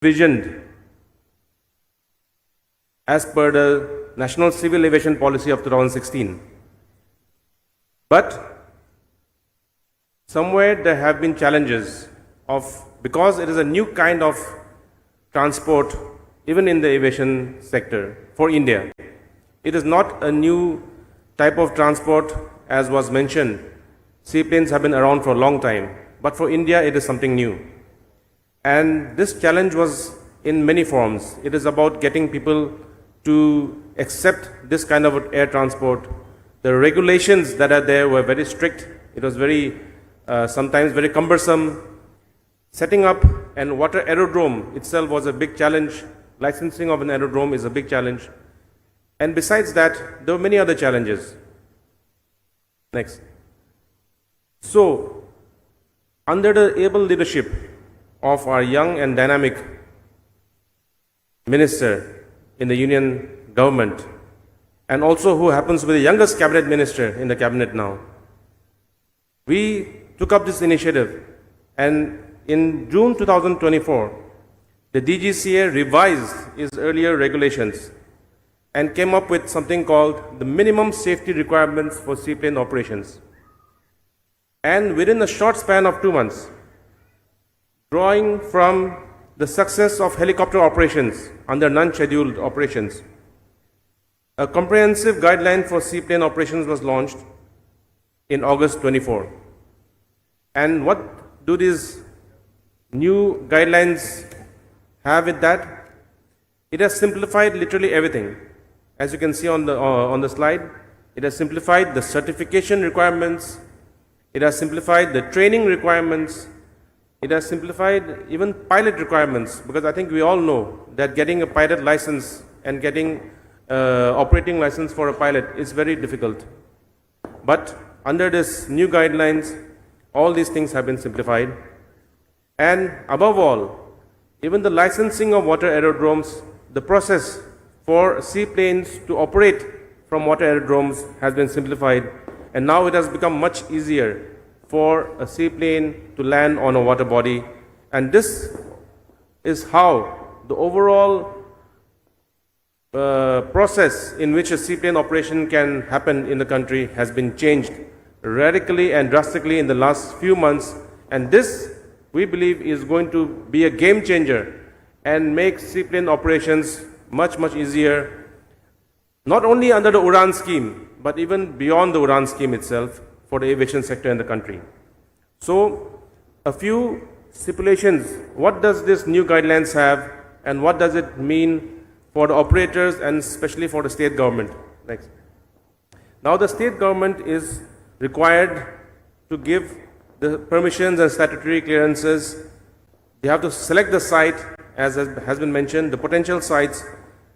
visioned as per the National Civil Aviation Policy of 2016. But somewhere there have been challenges because it is a new kind of transport even in the aviation sector for India. It is not a new type of transport as was mentioned. Seaplanes have been around for a long time, but for India it is something new. And this challenge was in many forms. It is about getting people to accept this kind of air transport. The regulations that are there were very strict. It was sometimes very cumbersome. Setting up an water aerodrome itself was a big challenge. Licensing of an aerodrome is a big challenge. And besides that, there were many other challenges. Next. So, under the able leadership of our young and dynamic minister in the union government, and also who happens to be the youngest cabinet minister in the cabinet now, we took up this initiative, and in June 2024, the DGCA revised its earlier regulations and came up with something called the minimum safety requirements for seaplane operations. And within a short span of 2 months, drawing from the success of helicopter operations under non-scheduled operations, a comprehensive guideline for seaplane operations was launched in August 24. And what do these new guidelines have with that? It has simplified literally everything. As you can see on the slide, it has simplified the certification requirements, it has simplified the training requirements, it has simplified even pilot requirements, because I think we all know that getting a pilot license and getting operating license for a pilot is very difficult. But under this new guidelines, all these things have been simplified. And above all, even the licensing of water aerodromes, the process for seaplanes to operate from water aerodromes has been simplified, and now it has become much easier for a seaplane to land on a water body. And this is how the overall process in which a seaplane operation can happen in the country has been changed radically and drastically in the last few months. And this, we believe, is going to be a game changer and make seaplane operations much easier, not only under the UDAN scheme, but even beyond the UDAN scheme itself for the aviation sector in the country. So, a few stipulations. What does this new guidelines have, and what does it mean for the operators and especially for the state government? Next. Now, the state government is required to give the permissions and statutory clearances. They have to select the site, as has been mentioned, the potential sites,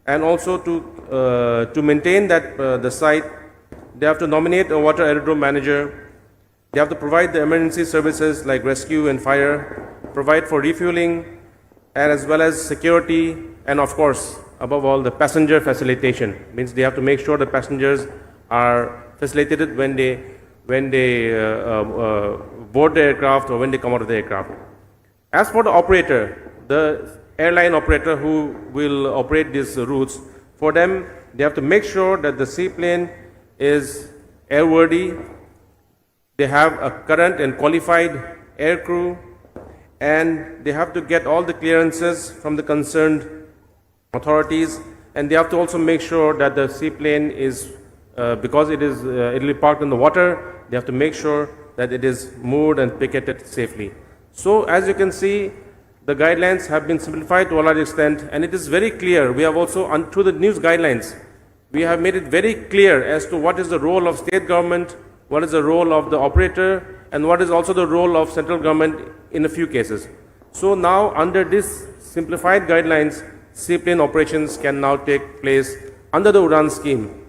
and also to maintain that the site, they have to nominate a water aerodrome manager. They have to provide the emergency services like rescue and fire, provide for refueling, and as well as security, and of course, above all, the passenger facilitation. Means they have to make sure the passengers are facilitated when they board the aircraft or when they come out of the aircraft. As for the operator, the airline operator who will operate these routes, for them, they have to make sure that the seaplane is airworthy, they have a current and qualified air crew, and they have to get all the clearances from the concerned authorities, and they have to also make sure that the seaplane is, because it will be parked in the water, they have to make sure that it is moored and picketed safely. So, as you can see, the guidelines have been simplified to a large extent, and it is very clear. We have also, through the news guidelines, we have made it very clear as to what is the role of state government, what is the role of the operator, and what is also the role of central government in a few cases. So now, under this simplified guidelines, seaplane operations can now take place under the UDAN scheme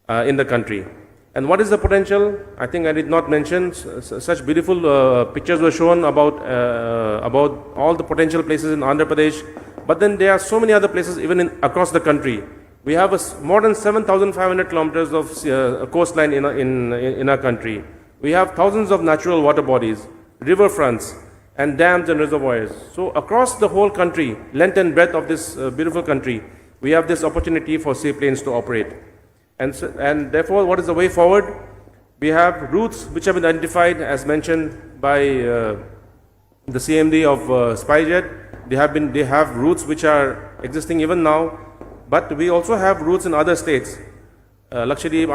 in the country. And what is the potential? I think I did not mention. Such beautiful pictures were shown about all the potential places in Andhra Pradesh. But then there are so many other places even across the country. We have more than 7,500 kilometers of coastline in our country. We have thousands of natural water bodies, riverfronts, and dams and reservoirs. So across the whole country, length and breadth of this beautiful country, we have this opportunity for seaplanes to operate. And therefore, what is the way forward? We have routes which have been identified, as mentioned by the CMD of SpiceJet. They have routes which are existing even now, but we also have routes in other states, Lakshadweep,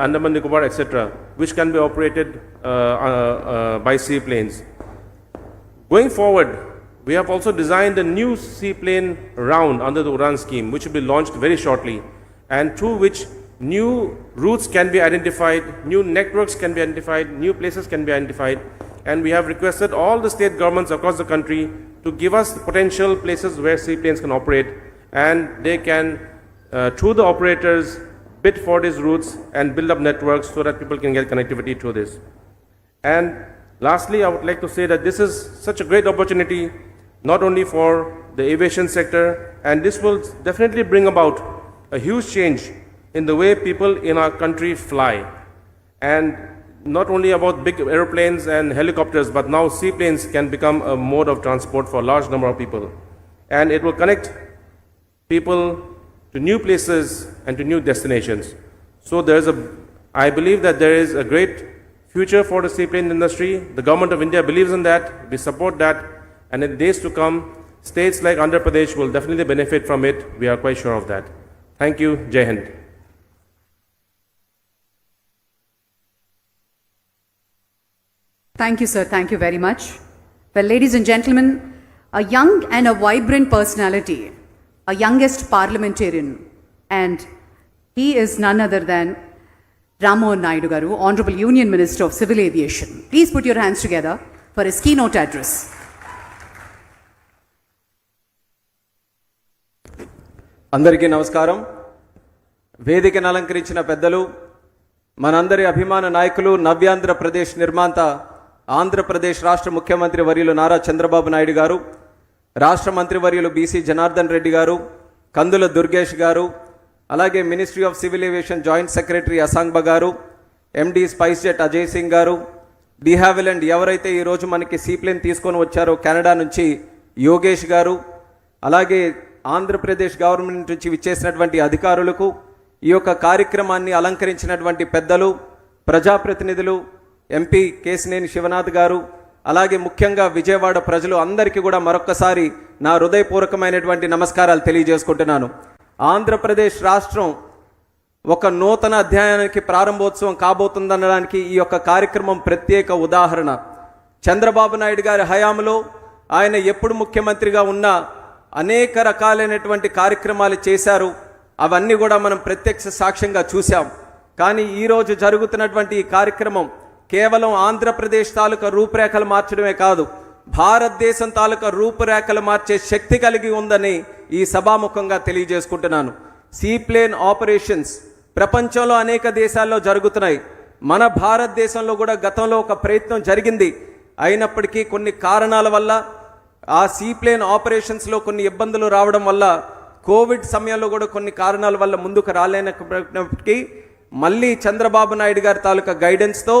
Andaman Nicobar, etc., which can be operated by seaplanes. Going forward, we have also designed a new seaplane round under the UDAN scheme, which will be launched very shortly, and through which new routes can be identified, new networks can be identified, new places can be identified, and we have requested all the state governments across the country to give us potential places where seaplanes can operate, and they can, through the operators, bid for these routes and build up networks so that people can get connectivity through this. And lastly, I would like to say that this is such a great opportunity, not only for the aviation sector, and this will definitely bring about a huge change in the way people in our country fly. And not only about big aeroplanes and helicopters, but now seaplanes can become a mode of transport for a large number of people. And it will connect people to new places and to new destinations. So I believe that there is a great future for the seaplane industry. The government of India believes in that. We support that. And in days to come, states like Andhra Pradesh will definitely benefit from it. We are quite sure of that. Thank you. Jai Hind. Thank you, sir. Thank you very much. Well, ladies and gentlemen, a young and a vibrant personality, a youngest parliamentarian, and he is none other than Rammohan Naidu Garu, Honorable Union Minister of Civil Aviation. Please put your hands together for his keynote address. అందరికీ నమస్కారం. వేదికను అలంకరించిన పెద్దలు, మనందరి అభిమాన నాయకులు, నవ్యాంధ్రప్రదేశ్ నిర్మాత, ఆంధ్రప్రదేశ్ రాష్ట్ర ముఖ్యమంత్రి వర్యులు నారా చంద్రబాబు నాయుడు గారు, రాష్ట్ర మంత్రి వర్యులు బీసీ జనార్దన్ రెడ్డి గారు, కందుల దుర్గేష్ గారు, అలాగే ministry of civil aviation joint secretary Asangba garu, MD spice jet Ajay Singh garu, de హ్యావిలండ్ ఎవరైతే ఈరోజు మనకి సీప్లేన్ తీసుకొని వచ్చారో కెనడా నుంచి యోగేష్ గారు, అలాగే ఆంధ్రప్రదేశ్ గవర్నమెంట్ నుంచి విచ్చేసినటువంటి అధికారులకు, ఈ యొక్క కార్యక్రమాన్ని అలంకరించినటువంటి పెద్దలు, ప్రజాప్రతినిధులు, ఎంపీ కేశినేని శివనాథ్ గారు, అలాగే ముఖ్యంగా విజయవాడ ప్రజలు అందరికీ కూడా మరొక్కసారి నా హృదయపూర్వకమైనటువంటి నమస్కారాలు తెలియజేసుకుంటున్నాను. ఆంధ్రప్రదేశ్ రాష్ట్రం ఒక నూతన అధ్యాయానికి ప్రారంభోత్సవం కాబోతుందనడానికి ఈ యొక్క కార్యక్రమం ప్రత్యేక ఉదాహరణ. చంద్రబాబు నాయుడు గారి హయాంలో ఆయన ఎప్పుడు ముఖ్యమంత్రిగా ఉన్నా అనేక రకాలైనటువంటి కార్యక్రమాలు చేశారు. అవన్నీ కూడా మనం ప్రత్యక్ష సాక్ష్యంగా చూసాం. కానీ ఈరోజు జరుగుతున్నటువంటి ఈ కార్యక్రమం కేవలం ఆంధ్రప్రదేశ్ తాలూకా రూపురేఖలు మార్చడమే కాదు, భారతదేశం తాలూకా రూపురేఖలు మార్చే శక్తి కలిగి ఉందని ఈ సభాముఖంగా తెలియజేసుకుంటున్నాను. సీప్లేన్ ఆపరేషన్స్ ప్రపంచంలో అనేక దేశాల్లో జరుగుతున్నాయి. మన భారతదేశంలో కూడా గతంలో ఒక ప్రయత్నం జరిగింది. అయినప్పటికీ కొన్ని కారణాల వల్ల ఆ సీప్లేన్ ఆపరేషన్స్లో కొన్ని ఇబ్బందులు రావడం వల్ల, కోవిడ్ సమయంలో కూడా కొన్ని కారణాల వల్ల ముందుకు రాలేనప్పటికీ మళ్ళీ చంద్రబాబు నాయుడు గారి తాలూకా గైడెన్స్తో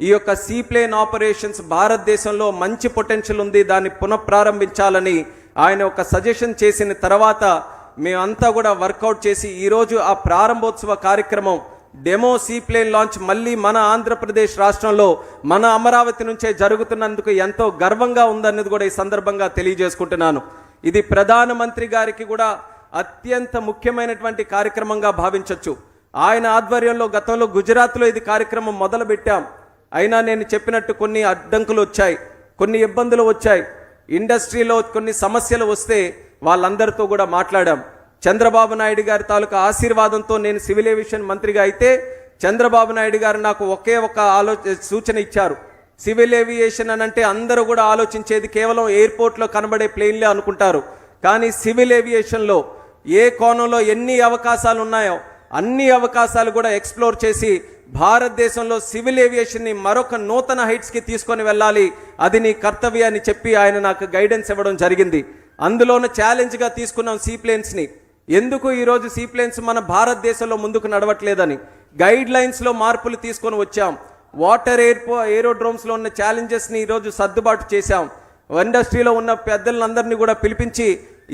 ఈ యొక్క సీప్లేన్ ఆపరేషన్స్ భారతదేశంలో మంచి పొటెన్షియల్ ఉంది, దాన్ని పునఃప్రారంభించాలని ఆయన ఒక సజెషన్ చేసిన తర్వాత మేమంతా కూడా వర్కౌట్ చేసి ఈరోజు ఆ ప్రారంభోత్సవ కార్యక్రమం డెమో సీప్లేన్ లాంచ్ మళ్ళీ మన ఆంధ్రప్రదేశ్ రాష్ట్రంలో మన అమరావతి నుంచే జరుగుతున్నందుకు ఎంతో గర్వంగా ఉందన్నది కూడా ఈ సందర్భంగా తెలియజేసుకుంటున్నాను. ఇది ప్రధానమంత్రి గారికి కూడా అత్యంత ముఖ్యమైనటువంటి కార్యక్రమంగా భావించవచ్చు. ఆయన ఆధ్వర్యంలో గతంలో గుజరాత్లో ఇది కార్యక్రమం మొదలు పెట్టాం. అయినా నేను చెప్పినట్టు కొన్ని అడ్డంకులు వచ్చాయి, కొన్ని ఇబ్బందులు వచ్చాయి. ఇండస్ట్రీలో కొన్ని సమస్యలు వస్తే వాళ్ళందరితో కూడా మాట్లాడాం. చంద్రబాబు నాయుడు గారి తాలూకా ఆశీర్వాదంతో నేను సివిల్ ఏవియేషన్ మంత్రిగా అయితే చంద్రబాబు నాయుడు గారు నాకు ఒకే ఒక సూచన ఇచ్చారు. సివిల్ ఏవియేషన్ అని అంటే అందరూ కూడా ఆలోచించేది కేవలం ఎయిర్పోర్ట్లో కనబడే ప్లేన్లే అనుకుంటారు. కానీ సివిల్ ఏవియేషన్లో ఏ కోణంలో ఎన్ని అవకాశాలు ఉన్నాయో అన్ని అవకాశాలు కూడా ఎక్స్ప్లోర్ చేసి భారతదేశంలో సివిల్ ఏవియేషన్ని మరొక నూతన హైట్స్కి తీసుకొని వెళ్ళాలి, అది నీ కర్తవ్యాన్ని చెప్పి ఆయన నాకు గైడెన్స్ ఇవ్వడం జరిగింది. అందులోనూ ఛాలెంజ్గా తీసుకున్నాం సీప్లేన్స్ని. ఎందుకు ఈరోజు సీప్లేన్స్ మన భారతదేశంలో ముందుకు నడవట్లేదని గైడ్ లైన్స్లో మార్పులు తీసుకొని వచ్చాం. వాటర్ ఏరోడ్రోమ్స్లో ఉన్న ఛాలెంజెస్ని ఈరోజు సర్దుబాటు చేశాం. ఇండస్ట్రీలో ఉన్న పెద్దలందరినీ కూడా పిలిపించి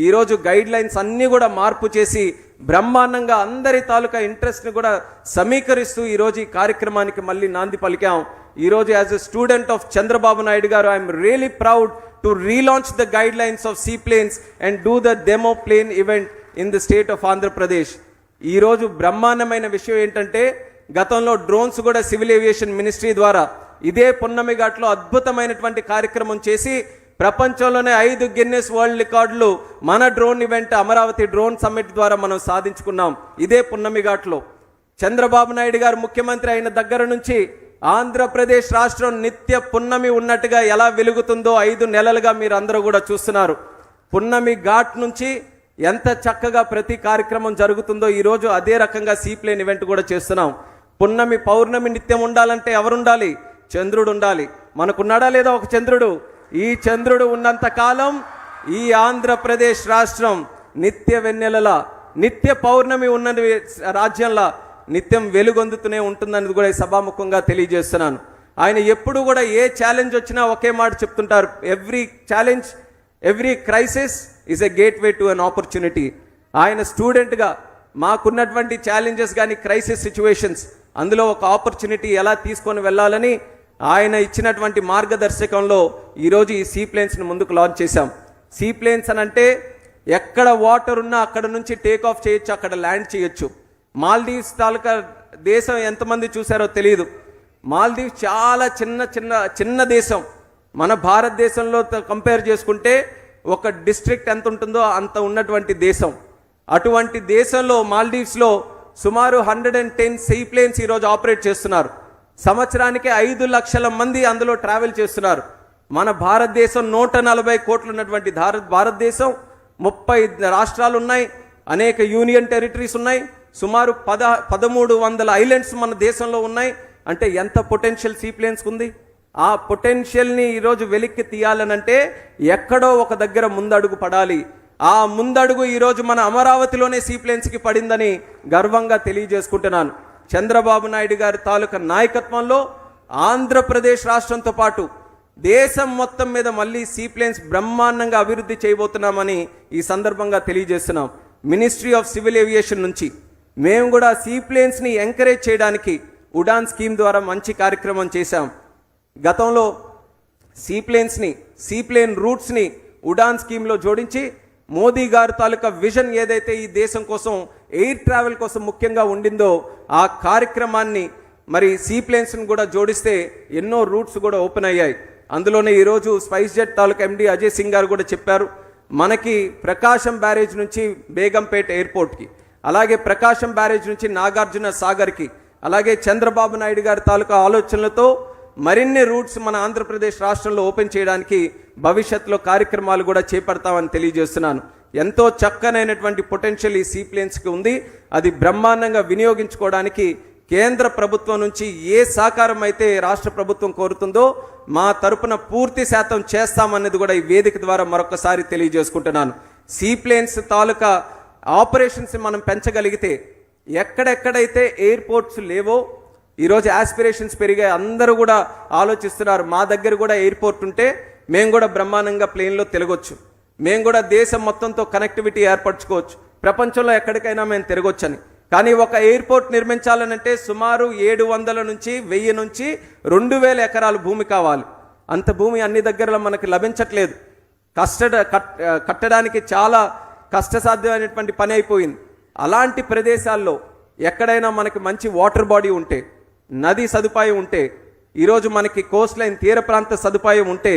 ఈరోజు గైడ్ లైన్స్ అన్నీ కూడా మార్పు చేసి బ్రహ్మాండంగా అందరి తాలూకా ఇంట్రెస్ట్ని కూడా సమీకరిస్తూ ఈరోజు ఈ కార్యక్రమానికి మళ్ళీ నాంది పలికాం. ఈరోజు as a student of Chandrababu Naidu garu I'm really proud to relaunch the guidelines of seaplanes and do the demo plane event in the state of Andhra Pradesh. ఈరోజు బ్రహ్మాండమైన విషయం ఏంటంటే గతంలో డ్రోన్స్ కూడా సివిల్ ఏవియేషన్ మినిస్ట్రీ ద్వారా ఇదే పున్నమి ఘాట్లో అద్భుతమైనటువంటి కార్యక్రమం చేసి ప్రపంచంలోనే 5 గిన్నెస్ వరల్డ్ రికార్డులు మన drone event Amaravati drone summit ద్వారా మనం సాధించుకున్నాం. ఇదే పున్నమి ఘాట్లో చంద్రబాబు నాయుడు గారు ముఖ్యమంత్రి అయిన దగ్గర నుంచి ఆంధ్రప్రదేశ్ రాష్ట్రం నిత్య పున్నమి ఉన్నట్టుగా ఎలా వెలుగుతుందో 5 నెలలుగా మీరు అందరూ కూడా చూస్తున్నారు. పున్నమి ఘాట్ నుంచి ఎంత చక్కగా ప్రతి కార్యక్రమం జరుగుతుందో ఈరోజు అదే రకంగా సీప్లేన్ ఈవెంట్ కూడా చేస్తున్నాం. పున్నమి పౌర్ణమి నిత్యం ఉండాలంటే ఎవరుండాలి? చంద్రుడు ఉండాలి. మనకున్నాడా లేదా ఒక చంద్రుడు? ఈ చంద్రుడు ఉన్నంత కాలం ఈ ఆంధ్రప్రదేశ్ రాష్ట్రం నిత్య వెన్నెలలా నిత్య పౌర్ణమి ఉన్న రాజ్యంలా నిత్యం వెలుగొందుతూనే ఉంటుందనేది కూడా ఈ సభాముఖంగా తెలియజేస్తున్నాను. ఆయన ఎప్పుడు కూడా ఏ ఛాలెంజ్ వచ్చినా ఒకే మాట చెప్తుంటారు, every challenge every crisis is a gateway to an opportunity. ఆయన స్టూడెంట్గా మాకున్నటువంటి ఛాలెంజెస్ కానీ క్రైసిస్ సిచ్యువేషన్స్ అందులో ఒక ఆపర్చునిటీ ఎలా తీసుకొని వెళ్ళాలని ఆయన ఇచ్చినటువంటి మార్గదర్శకంలో ఈరోజు ఈ సీప్లేన్స్ని ముందుకు లాంచ్ చేశాం. సీప్లేన్స్ అని అంటే ఎక్కడ వాటర్ ఉన్నా అక్కడ నుంచి టేక్ ఆఫ్ చేయొచ్చు, అక్కడ ల్యాండ్ చేయొచ్చు. మాల్దీవ్స్ తాలూకా దేశం ఎంతమంది చూసారో తెలియదు. మాల్దీవ్స్ చాలా చిన్న దేశం. మన భారతదేశంలో కంపేర్ చేసుకుంటే ఒక డిస్ట్రిక్ట్ ఎంత ఉంటుందో అంత ఉన్నటువంటి దేశం. అటువంటి దేశంలో మాల్దీవ్స్లో సుమారు 110 సీప్లేన్స్ ఈరోజు ఆపరేట్ చేస్తున్నారు. సంవత్సరానికి 5 లక్షల మంది అందులో ట్రావెల్ చేస్తున్నారు. మన భారతదేశం 140 కోట్లు ఉన్నటువంటి భారతదేశం 30 రాష్ట్రాలు ఉన్నాయి, అనేక యూనియన్ టెరిటరీస్ ఉన్నాయి, సుమారు 1300 ఐలాండ్స్ మన దేశంలో ఉన్నాయి. అంటే ఎంత పొటెన్షియల్ సీప్లేన్స్కి ఉంది. ఆ పొటెన్షియల్ని ఈరోజు వెలిక్కి తీయాలనంటే ఎక్కడో ఒక దగ్గర ముందడుగు పడాలి. ఆ ముందడుగు ఈరోజు మన అమరావతిలోనే సీప్లేన్స్కి పడిందని గర్వంగా తెలియజేసుకుంటున్నాను. చంద్రబాబు నాయుడు గారి తాలూకా నాయకత్వంలో ఆంధ్రప్రదేశ్ రాష్ట్రంతో పాటు దేశం మొత్తం మీద మళ్ళీ సీప్లేన్స్ బ్రహ్మాండంగా అభివృద్ధి చేయబోతున్నామని ఈ సందర్భంగా తెలియజేస్తున్నాం. మినిస్ట్రీ ఆఫ్ సివిల్ ఏవియేషన్ నుంచి మేము కూడా సీప్లేన్స్ని ఎంకరేజ్ చేయడానికి ఉడాన్ స్కీమ్ ద్వారా మంచి కార్యక్రమం చేశాం. గతంలో సీప్లేన్ రూట్స్ని ఉడాన్ స్కీమ్లో జోడించి మోదీ గారి తాలూకా విజన్ ఏదైతే ఈ దేశం కోసం ఎయిర్ ట్రావెల్ కోసం ముఖ్యంగా ఉండిందో ఆ కార్యక్రమాన్ని మరి సీప్లేన్స్ని కూడా జోడిస్తే ఎన్నో రూట్స్ కూడా ఓపెన్ అయ్యాయి. అందులోనే ఈరోజు స్పైస్ జెట్ తాలూకా ఎండి అజయ్ సింగ్ గారు కూడా చెప్పారు, మనకి ప్రకాశం బ్యారేజ్ నుంచి బేగంపేట్ ఎయిర్పోర్ట్కి, అలాగే ప్రకాశం బ్యారేజ్ నుంచి నాగార్జున సాగర్కి, అలాగే చంద్రబాబు నాయుడు గారి తాలూకా ఆలోచనలతో మరిన్ని రూట్స్ మన ఆంధ్రప్రదేశ్ రాష్ట్రంలో ఓపెన్ చేయడానికి భవిష్యత్తులో కార్యక్రమాలు కూడా చేపడతామని తెలియజేస్తున్నాను. ఎంతో చక్కనైనటువంటి పొటెన్షియల్ ఈ సీప్లేన్స్కి ఉంది. అది బ్రహ్మాండంగా వినియోగించుకోవడానికి కేంద్ర ప్రభుత్వం నుంచి ఏ సహకారం అయితే రాష్ట్ర ప్రభుత్వం కోరుతుందో మా తరపున పూర్తి శాతం చేస్తామన్నది కూడా ఈ వేదిక ద్వారా మరొకసారి తెలియజేసుకుంటున్నాను. సీప్లేన్స్ తాలూకా ఆపరేషన్స్ మనం పెంచగలిగితే ఎక్కడెక్కడైతే ఎయిర్పోర్ట్స్ లేవో ఈరోజు ఆస్పిరేషన్స్ పెరిగాయి. అందరూ కూడా ఆలోచిస్తున్నారు, మా దగ్గర కూడా ఎయిర్పోర్ట్ ఉంటే మేము కూడా బ్రహ్మాండంగా ప్లేన్లో తిరగొచ్చు, మేము కూడా దేశం మొత్తంతో కనెక్టివిటీ ఏర్పరచుకోవచ్చు, ప్రపంచంలో ఎక్కడికైనా మేము తిరగొచ్చని. కానీ ఒక ఎయిర్పోర్ట్ నిర్మించాలనంటే సుమారు 700 నుంచి 1000 నుంచి 2000 ఎకరాలు భూమి కావాలి. అంత భూమి అన్ని దగ్గరలో మనకి లభించట్లేదు. కట్టడానికి చాలా కష్టసాధ్యమైనటువంటి పని అయిపోయింది. అలాంటి ప్రదేశాల్లో ఎక్కడైనా మనకి మంచి వాటర్ బాడీ ఉంటే, నది సదుపాయం ఉంటే, ఈరోజు మనకి కోస్ట్ లైన్ తీర ప్రాంత సదుపాయం ఉంటే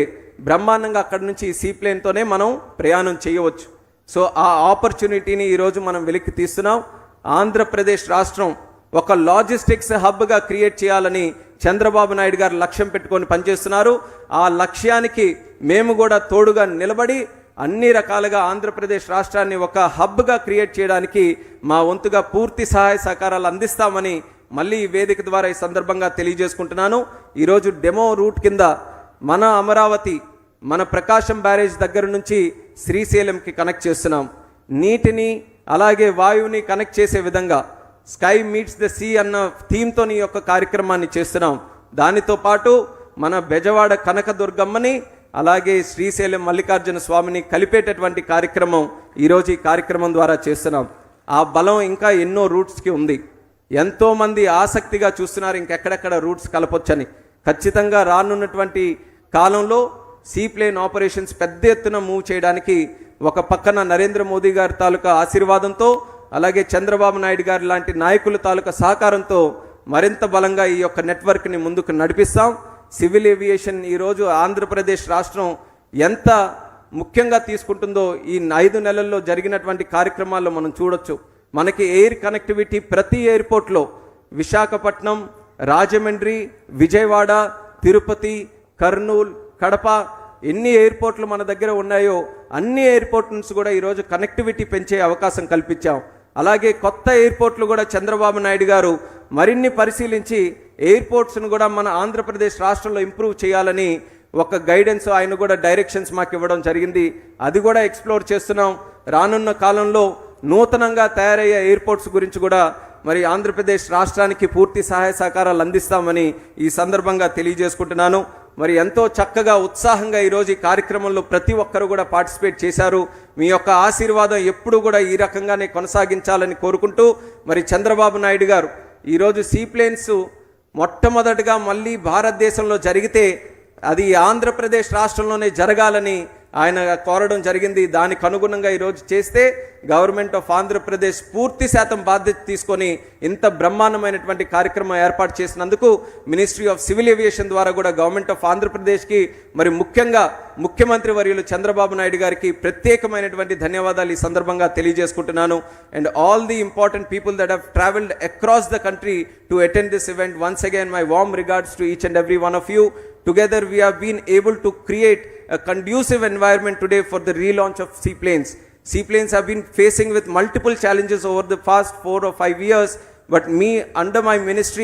బ్రహ్మాండంగా అక్కడి నుంచి సీప్లేన్తోనే మనం ప్రయాణం చేయవచ్చు. సో ఆ ఆపర్చునిటీని ఈరోజు మనం వెలికి తీస్తున్నాం. ఆంధ్రప్రదేశ్ రాష్ట్రం ఒక లాజిస్టిక్స్ హబ్గా క్రియేట్ చేయాలని చంద్రబాబు నాయుడు గారు లక్ష్యం పెట్టుకొని పనిచేస్తున్నారు. ఆ లక్ష్యానికి మేము కూడా తోడుగా నిలబడి అన్ని రకాలుగా ఆంధ్రప్రదేశ్ రాష్ట్రాన్ని ఒక హబ్గా క్రియేట్ చేయడానికి మా వంతుగా పూర్తి సహాయ సహకారాలు అందిస్తామని మళ్ళీ ఈ వేదిక ద్వారా ఈ సందర్భంగా తెలియజేసుకుంటున్నాను. ఈరోజు డెమో రూట్ కింద మన అమరావతి, మన ప్రకాశం బ్యారేజ్ దగ్గర నుంచి శ్రీశైలంకి కనెక్ట్ చేస్తున్నాం. నీటిని అలాగే వాయువుని కనెక్ట్ చేసే విధంగా స్కై మీట్స్ ద సీ అన్న థీమ్తో ఈ యొక్క కార్యక్రమాన్ని చేస్తున్నాం. దానితో పాటు మన బెజవాడ కనకదుర్గమ్మని అలాగే శ్రీశైలం మల్లికార్జున స్వామిని కలిపేటటువంటి కార్యక్రమం ఈరోజు ఈ కార్యక్రమం ద్వారా చేస్తున్నాం. ఆ బలం ఇంకా ఎన్నో రూట్స్కి ఉంది. ఎంతోమంది ఆసక్తిగా చూస్తున్నారు ఇంకెక్కడెక్కడ రూట్స్ కలపొచ్చని. ఖచ్చితంగా రానున్నటువంటి కాలంలో సీప్లేన్ ఆపరేషన్స్ పెద్ద ఎత్తున మూవ్ చేయడానికి ఒక పక్కన నరేంద్ర మోదీ గారి తాలూకా ఆశీర్వాదంతో, అలాగే చంద్రబాబు నాయుడు గారి లాంటి నాయకుల తాలూకా సహకారంతో మరింత బలంగా ఈ యొక్క నెట్వర్క్ని ముందుకు నడిపిస్తాం. సివిల్ ఏవియేషన్ ఈరోజు ఆంధ్రప్రదేశ్ రాష్ట్రం ఎంత ముఖ్యంగా తీసుకుంటుందో ఈ 5 నెలల్లో జరిగినటువంటి కార్యక్రమాల్లో మనం చూడొచ్చు. మనకి ఎయిర్ కనెక్టివిటీ ప్రతి ఎయిర్పోర్ట్లో విశాఖపట్నం, రాజమండ్రి, విజయవాడ, తిరుపతి, కర్నూలు, కడప ఎన్ని ఎయిర్పోర్ట్లు మన దగ్గర ఉన్నాయో అన్ని ఎయిర్పోర్ట్ నుంచి కూడా ఈరోజు కనెక్టివిటీ పెంచే అవకాశం కల్పించాం. అలాగే కొత్త ఎయిర్పోర్ట్లు కూడా చంద్రబాబు నాయుడు గారు మరిన్ని పరిశీలించి ఎయిర్పోర్ట్స్ను కూడా మన ఆంధ్రప్రదేశ్ రాష్ట్రంలో ఇంప్రూవ్ చేయాలని ఒక గైడెన్స్ ఆయన కూడా డైరెక్షన్స్ మాకు ఇవ్వడం జరిగింది. అది కూడా ఎక్స్ప్లోర్ చేస్తున్నాం. రానున్న కాలంలో నూతనంగా తయారయ్యే ఎయిర్పోర్ట్స్ గురించి కూడా మరి ఆంధ్రప్రదేశ్ రాష్ట్రానికి పూర్తి సహాయ సహకారాలు అందిస్తామని ఈ సందర్భంగా తెలియజేసుకుంటున్నాను. మరి ఎంతో చక్కగా ఉత్సాహంగా ఈరోజు ఈ కార్యక్రమంలో ప్రతి ఒక్కరు కూడా పార్టిసిపేట్ చేశారు. మీ యొక్క ఆశీర్వాదం ఎప్పుడు కూడా ఈ రకంగానే కొనసాగించాలని కోరుకుంటూ, మరి చంద్రబాబు నాయుడు గారు ఈరోజు సీప్లేన్స్ మొట్టమొదటిగా మళ్ళీ భారతదేశంలో జరిగితే అది ఆంధ్రప్రదేశ్ రాష్ట్రంలోనే జరగాలని ఆయన కోరడం జరిగింది. దానికి అనుగుణంగా ఈరోజు చేస్తే గవర్నమెంట్ ఆఫ్ ఆంధ్రప్రదేశ్ పూర్తి శాతం బాధ్యత తీసుకొని ఇంత బ్రహ్మాండమైనటువంటి కార్యక్రమం ఏర్పాటు చేసినందుకు మినిస్ట్రీ ఆఫ్ సివిల్ ఏవియేషన్ ద్వారా కూడా గవర్నమెంట్ ఆఫ్ ఆంధ్రప్రదేశ్కి, మరి ముఖ్యంగా ముఖ్యమంత్రి వర్యులు చంద్రబాబు నాయుడు గారికి ప్రత్యేకమైనటువంటి ధన్యవాదాలు ఈ సందర్భంగా తెలియజేసుకుంటున్నాను. And all the important people that have travelled across the country to attend this event, once again my warm regards to each and every one of you. Together we have been able to create a conducive environment today for the relaunch of seaplanes. Seaplanes have been facing with multiple challenges over the past 4 or 5 years, but under my ministry